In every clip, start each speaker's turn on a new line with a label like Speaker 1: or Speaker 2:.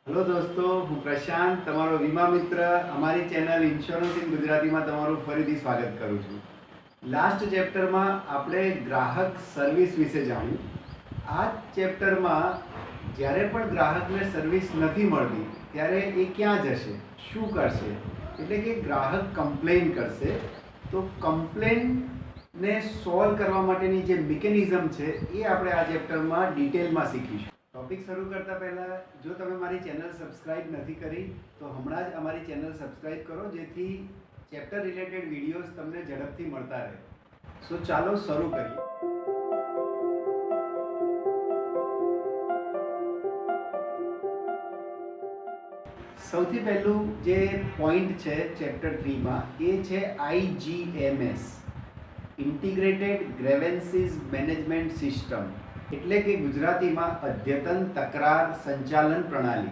Speaker 1: Hello दोस्तों, હું પ્રશાંત, તમારો વીમા મિત્ર. અમારી ચેનલ ઇન્સ્યોરન્સ ઇન ગુજરાતીમાં તમારું ફરીથી સ્વાગત કરું છું. લાસ્ટ ચેપ્ટરમાં આપણે ગ્રાહક સર્વિસ વિશે જાણ્યું. આ ચેપ્ટરમાં જ્યારે પણ ગ્રાહકને સર્વિસ નથી મળતી ત્યારે એ ક્યાં જશે, શું કરશે, એટલે કે ગ્રાહક કમ્પ્લેન કરશે. તો કમ્પ્લેનને સોલ્વ કરવા માટેની જે મિકેનિઝમ છે એ આપણે આ ચેપ્ટરમાં ડિટેલમાં શીખીશું. ટોપિક શરૂ કરતા પહેલાં જો તમે મારી ચેનલ સબસ્ક્રાઇબ નથી કરી તો હમણાં જ અમારી ચેનલ સબસ્ક્રાઇબ કરો, જેથી ચેપ્ટર રિલેટેડ વિડીયોઝ તમને ઝડપથી મળતા રહે. સો ચાલો શરૂ કરીએ. સૌથી પહેલું જે પોઈન્ટ છે ચેપ્ટર 3માં એ છે IGMS, ઇન્ટિગ્રેટેડ ગ્રેવન્સીસ મેનેજમેન્ટ સિસ્ટમ, એટલે કે ગુજરાતીમાં અદ્યતન તકરાર સંચાલન પ્રણાલી.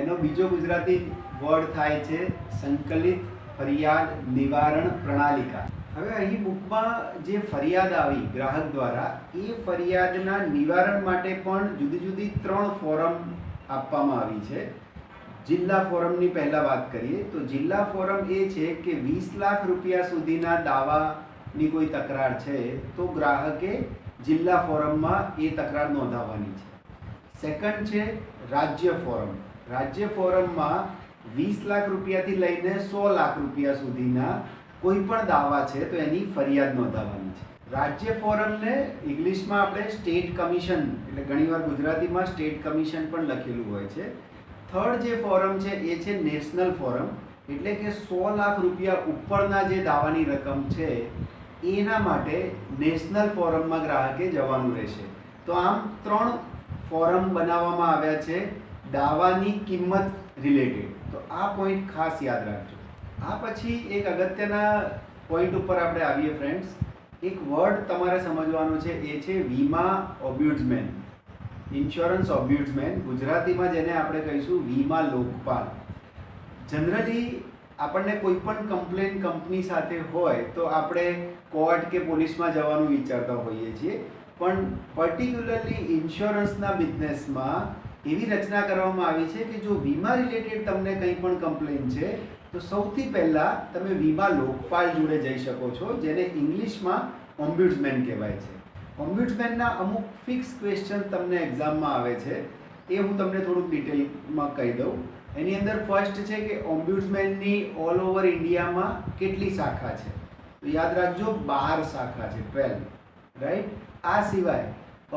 Speaker 1: એનો બીજો ગુજરાતી વર્ડ થાય છે સંકલિત ફરિયાદ નિવારણ પ્રણાલિકા. હવે અહીં બુકમાં જે ફરિયાદ આવી ગ્રાહક દ્વારા, એ ફરિયાદના નિવારણ માટે પણ જુદી જુદી 3 ફોરમ આપવામાં આવી છે. જિલ્લા ફોરમની પહેલાં વાત કરીએ તો જિલ્લા ફોરમ એ છે કે 20 લાખ રૂપિયા સુધીના દાવાની કોઈ તકરાર છે તો ગ્રાહકે જિલ્લા ફોરમમાં એ તકરાર નોંધાવવાની છે. સેકન્ડ છે રાજ્ય ફોરમ. રાજ્ય ફોરમમાં 20 લાખ રૂપિયાથી લઈને 100 લાખ રૂપિયા સુધીના કોઈ પણ દાવા છે તો એની ફરિયાદ નોંધાવવાની છે. રાજ્ય ફોરમને ઇંગ્લિશમાં આપણે સ્ટેટ કમિશન, એટલે ઘણીવાર ગુજરાતીમાં સ્ટેટ કમિશન પણ લખેલું હોય છે. થર્ડ જે ફોરમ છે એ છે નેશનલ ફોરમ, એટલે કે 100 લાખ રૂપિયા ઉપરના જે દાવાની રકમ છે એના માટે નેશનલ ફોરમમાં ગ્રાહકે જવાનું રહેશે. તો આમ 3 ફોરમ બનાવવામાં આવ્યા છે દાવાની કિંમત રિલેટેડ. તો આ પોઈન્ટ ખાસ યાદ રાખજો. આ પછી એક અગત્યના પોઈન્ટ ઉપર આપણે આવીએ ફ્રેન્ડ્સ. એક વર્ડ તમારે સમજવાનો છે, એ છે વીમા ઓબ્યુડ્સમેન, ઇન્સ્યોરન્સ ઓબ્યુડ્સમેન. ગુજરાતીમાં જેને આપણે કહીશું વીમા લોકપાલ. જનરલી આપણને કોઈ પણ કમ્પ્લેન કંપની સાથે હોય તો આપણે કોર્ટ કે પોલીસમાં જવાનું વિચારતા હોઈએ છીએ, પણ પર્ટિક્યુલરલી ઇન્સ્યોરન્સના બિઝનેસમાં એવી રચના કરવામાં આવી છે કે જો વીમા રિલેટેડ તમને કંઈ પણ કમ્પ્લેન છે તો સૌથી પહેલાં તમે વીમા લોકપાલ જોડે જઈ શકો છો, જેને ઇંગ્લિશમાં ઓમ્બ્યુડ્સમેન કહેવાય છે. ઓમ્બ્યુડ્સમેનના અમુક ફિક્સ ક્વેશ્ચન તમને એક્ઝામમાં આવે છે, એ હું તમને થોડુંક ડિટેલમાં કહી દઉં. એની અંદર ફર્સ્ટ છે કે ઓમ્બ્યુડ્સમેનની ઓલ ઓવર ઇન્ડિયામાં કેટલી શાખા છે? તો યાદ રાખજો 12 શાખા છે, 12, રાઈટ. આ સિવાય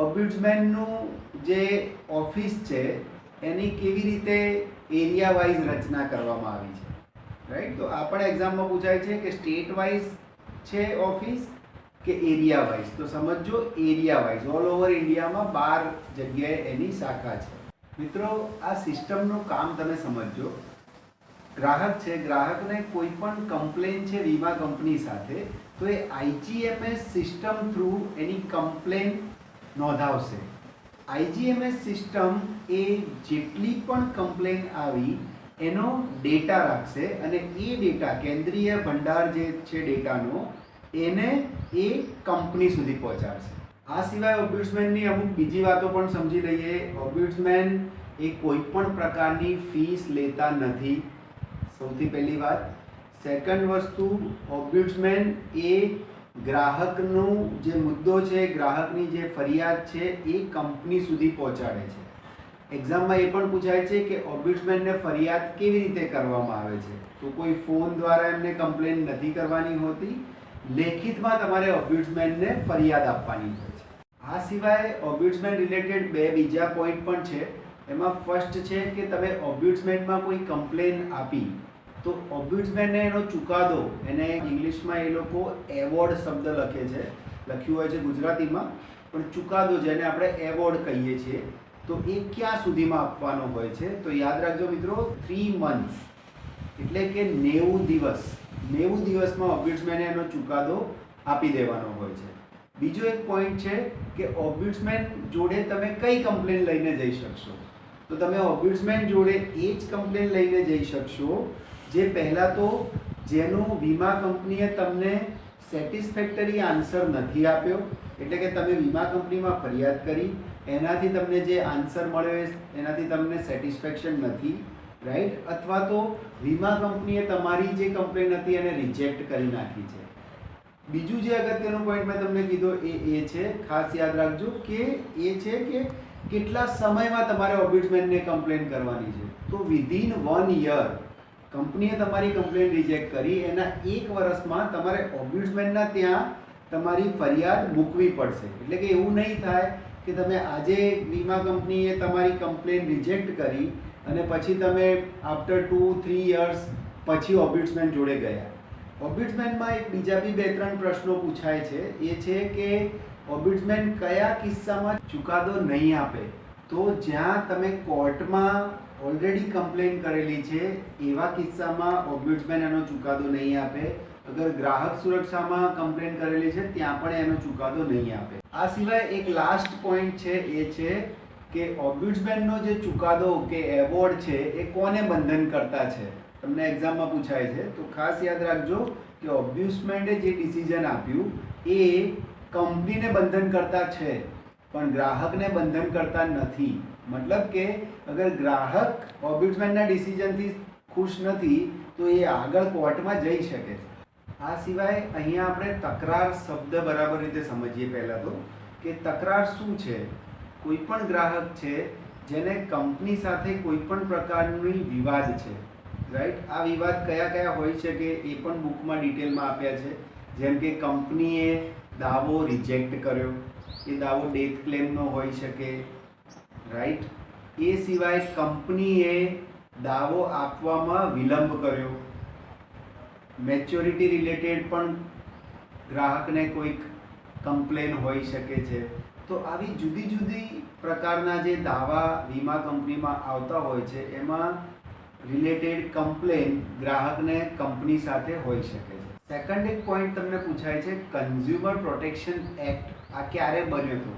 Speaker 1: ઓમ્બ્યુડ્સમેનનું જે ઓફિસ છે એની કેવી રીતે એરિયા વાઇઝ રચના કરવામાં આવી છે, રાઈટ. તો આ પણ એક્ઝામમાં પૂછાય છે કે સ્ટેટ વાઇઝ છે ઓફિસ કે એરિયા વાઇઝ. તો સમજો એરિયા વાઇઝ ઓલ ઓવર ઇન્ડિયામાં 12 જગ્યાએ એની શાખા છે. મિત્રો, આ સિસ્ટમનું કામ તમે સમજો. ગ્રાહક છે, ગ્રાહકને કોઈ પણ કમ્પ્લેન છે વીમા કંપની સાથે, તો એ IGMS સિસ્ટમ થ્રુ એની કમ્પ્લેન નોંધાવશે. IGMS સિસ્ટમ એ જેટલી પણ કમ્પ્લેન આવી એનો ડેટા રાખશે અને એ ડેટા, કેન્દ્રીય ભંડાર જે છે ડેટાનો, એને એ કંપની સુધી પહોંચાડશે. આ સિવાય ઓબ્યુડ્સમેનની અમુક બીજી વાતો પણ સમજી લઈએ. ઓબ્યુડ્સમેન એ કોઈ પણ પ્રકારની ફીસ લેતા નથી, સૌથી પહેલી વાત. સેકન્ડ વસ્તુ, ઓબ્યુડ્સમેન એ ગ્રાહકનું જે મુદ્દો છે, ગ્રાહકની જે ફરિયાદ છે એ કંપની સુધી પહોંચાડે છે. એક્ઝામમાં એ પણ પૂછાય છે કે ઓબ્યુડ્સમેનને ફરિયાદ કેવી રીતે કરવામાં આવે છે. તો કોઈ ફોન દ્વારા એમને કમ્પ્લેન નથી કરવાની હોતી, લેખિતમાં તમારે ઓબ્યુડ્સમેનને ફરિયાદ આપવાની હોય છે. આ સિવાય ઓબ્યુડ્સમેન રિલેટેડ 2 બીજા પોઈન્ટ પણ છે. એમાં ફર્સ્ટ છે કે તમે ઓબ્યુડ્સમેનમાં કોઈ કમ્પ્લેન આપી તો ઓબ્યુડ્સમેનને એનો ચુકાદો, એને ઇંગ્લિશમાં એ લોકો એવોર્ડ શબ્દ લખે છે, લખ્યું હોય છે ગુજરાતીમાં, પણ ચુકાદો જેને આપણે એવોર્ડ કહીએ છીએ, તો એ ક્યાં સુધીમાં આપવાનો હોય છે? તો યાદ રાખજો મિત્રો, 3 months, એટલે કે 90 દિવસ. 90 દિવસમાં ઓબ્યુડ્સમેને એનો ચુકાદો આપી દેવાનો હોય છે. બીજો એક પોઈન્ટ છે કે ઓબ્યુડ્સમેન જોડે તમે કઈ કમ્પ્લેન લઈને જઈ શકશો? તો તમે ઓબ્યુડ્સમેન જોડે એ જ કમ્પ્લેન લઈને જઈ શકશો જે પહેલાં તો જેનું વીમા કંપનીએ તમને સેટિસ્ફેક્ટરી આન્સર નથી આપ્યો, એટલે કે તમે વીમા કંપનીમાં ફરિયાદ કરી, એનાથી તમને જે આન્સર મળ્યો એનાથી તમને સેટિસ્ફેક્શન નથી, રાઈટ? અથવા તો વીમા કંપનીએ તમારી જે કમ્પ્લેન હતી એને રિજેક્ટ કરી નાખી છે. બીજું જે અગત્યનો પોઈન્ટ મેં તમને કીધો એ છે, ખાસ યાદ રાખજો કે એ છે કે કેટલા સમયમાં તમારે ઓમ્બુડસમેનને કમ્પ્લેન કરવાની છે. તો વિધિન 1 યર કંપનીએ તમારી કમ્પ્લેન રિજેક્ટ કરી, એના 1 વર્ષમાં તમારે ઓમ્બુડસમેનના ત્યાં તમારી ફરિયાદ મૂકવી પડશે. એટલે કે એવું નહીં થાય કે તમે આજે વીમા કંપનીએ તમારી કમ્પ્લેન રિજેક્ટ કરી અને પછી તમે આફ્ટર 2-3 યર્સ પછી ઓમ્બુડસમેન જોડે ગયા. ઓમ્બુડસમેનમાં એક બીજા બી 2-3 પ્રશ્નો પૂછાય છે. એ છે કે ઓમ્બુડસમેન કયા કિસ્સામાં ચુકાદો નહીં આપે? તો જ્યાં તમે કોર્ટમાં ઓલરેડી કમ્પ્લેન કરેલી છે એવા કિસ્સામાં ઓમ્બુડસમેન એનો ચુકાદો નહીં આપે. અગર ગ્રાહક સુરક્ષામાં કમ્પ્લેન કરેલી છે ત્યાં પણ એનો ચુકાદો નહીં આપે. આ સિવાય એક લાસ્ટ પોઈન્ટ છે, એ છે કે ઓમ્બુડસમેનનો જે ચુકાદો કે એવોર્ડ છે એ કોને બંધન કરતા છે? તમને એક્ઝામમાં પૂછાય છે. તો ખાસ યાદ રાખજો કે ઓમ્બુડસમેને જે ડિસિઝન આપ્યું એ કંપનીને બંધન કરતા છે પણ ગ્રાહકને બંધન કરતા નથી. મતલબ કે અગર ગ્રાહક ઓમ્બુડસમેનના ડિસિઝનથી ખુશ નથી તો એ આગળ કોર્ટમાં જઈ શકે છે. આ સિવાય અહીંયા આપણે તકરાર શબ્દ બરાબર રીતે સમજીએ. પહેલાં તો કે તકરાર શું છે? કોઈ પણ ગ્રાહક છે જેને કંપની સાથે કોઈ પણ પ્રકારની વિવાદ છે, રાઈટ? આ વિવાદ કયા કયા હોઈ શકે એ પણ બુકમાં ડિટેલમાં આપ્યા છે. જેમ કે કંપનીએ દાવો રિજેક્ટ કર્યો, એ દાવો ડેથ ક્લેમનો હોઈ શકે, રાઈટ? એ સિવાય કંપનીએ દાવો આપવામાં વિલંબ કર્યો, મેચ્યોરિટી રિલેટેડ પણ ગ્રાહકને કોઈક કમ્પ્લેન હોઈ શકે છે. તો આવી જુદી જુદી પ્રકારના જે દાવા વીમા કંપનીમાં આવતા હોય છે એમાં રિલેટેડ કમ્પ્લેન ગ્રાહકને કંપની સાથે હોઈ શકે છે. સેકન્ડ એક પોઈન્ટ તમને પૂછાય છે, કન્ઝ્યુમર પ્રોટેક્શન એક્ટ આ ક્યારે બન્યો હતો?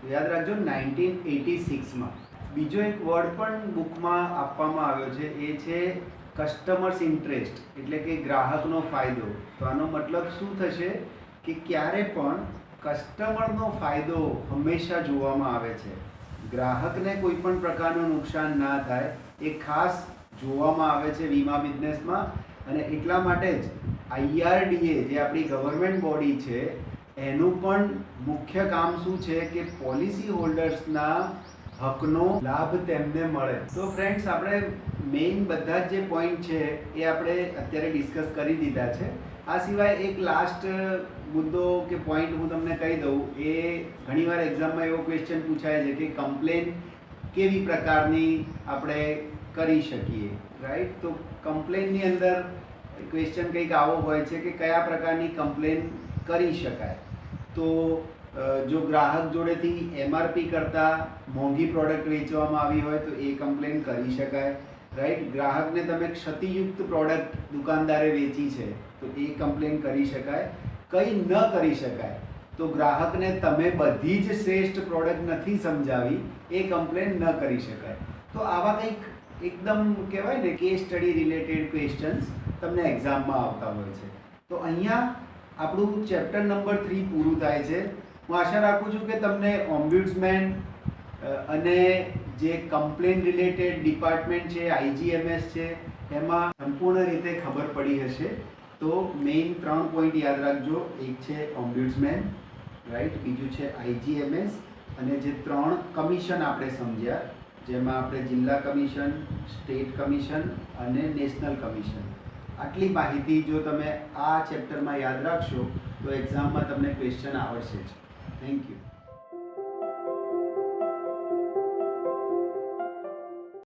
Speaker 1: તો યાદ રાખજો 1986માં. બીજો એક વર્ડ પણ બુકમાં આપવામાં આવ્યો છે, એ છે કસ્ટમર્સ ઇન્ટરેસ્ટ, એટલે કે ગ્રાહકનો ફાયદો. તો આનો મતલબ શું થશે કે ક્યારે પણ કસ્ટમરનો ફાયદો હંમેશા જોવામાં આવે છે. ગ્રાહકને કોઈ પણ પ્રકારનું નુકસાન ના થાય એ ખાસ જોવામાં આવે છે વીમા બિઝનેસમાં. અને એટલા માટે જ IRDA જે આપણી ગવર્મેન્ટ બોડી છે એનું પણ મુખ્ય કામ શું છે કે પોલિસી હોલ્ડર્સના હકનો લાભ તેમને મળે. તો ફ્રેન્ડ્સ, આપણે મેઇન બધા જ જે પોઈન્ટ છે એ આપણે અત્યારે ડિસ્કસ કરી દીધા છે. આ સિવાય એક લાસ્ટ મુદ્દો કે પોઈન્ટ હું તમને કહી દઉં. એ ઘણીવાર એક્ઝામમાં એવો ક્વેશ્ચન પૂછાય છે કે કમ્પ્લેન કેવી પ્રકારની આપણે કરી શકીએ, રાઈટ? તો કમ્પ્લેનની અંદર ક્વેશ્ચન કંઈક આવો હોય છે કે કયા પ્રકારની કમ્પ્લેન કરી શકાય. તો જો ગ્રાહક જોડેથી MRP કરતાં મોંઘી પ્રોડક્ટ વેચવામાં આવી હોય તો એ કમ્પ્લેન કરી શકાય, રાઈટ? ગ્રાહકને તમે ક્ષતિયુક્ત પ્રોડક્ટ દુકાનદારે વેચી છે તો એ કમ્પ્લેન કરી શકાય. કંઈ ન કરી શકાય તો ગ્રાહકને તમે બધી જ શ્રેષ્ઠ પ્રોડક્ટ નથી સમજાવી, એ કમ્પ્લેન ન કરી શકાય. તો આવા કંઈક એકદમ કહેવાય ને કેસ સ્ટડી રિલેટેડ ક્વેશ્ચન્સ તમને એક્ઝામમાં આવતા હોય છે. તો અહીંયા આપણું ચેપ્ટર નંબર 3 પૂરું થાય છે. હું આશા રાખું છું કે તમને ઓમ્બુડસમેન અને જે કમ્પ્લેન રિલેટેડ ડિપાર્ટમેન્ટ છે, IGMS છે, એમાં સંપૂર્ણ રીતે ખબર પડી હશે. તો મેઇન 3 પોઈન્ટ યાદ રાખજો. એક છે ઓમ્બુડસમેન, રાઈટ? બીજું છે IGMS, અને જે 3 કમિશન આપણે સમજ્યા, જેમાં આપણે જિલ્લા કમિશન, સ્ટેટ કમિશન અને નેશનલ કમિશન. આટલી માહિતી જો તમે આ ચેપ્ટરમાં યાદ રાખશો તો એક્ઝામમાં તમને ક્વેશ્ચન આવડશે જ. Thank you.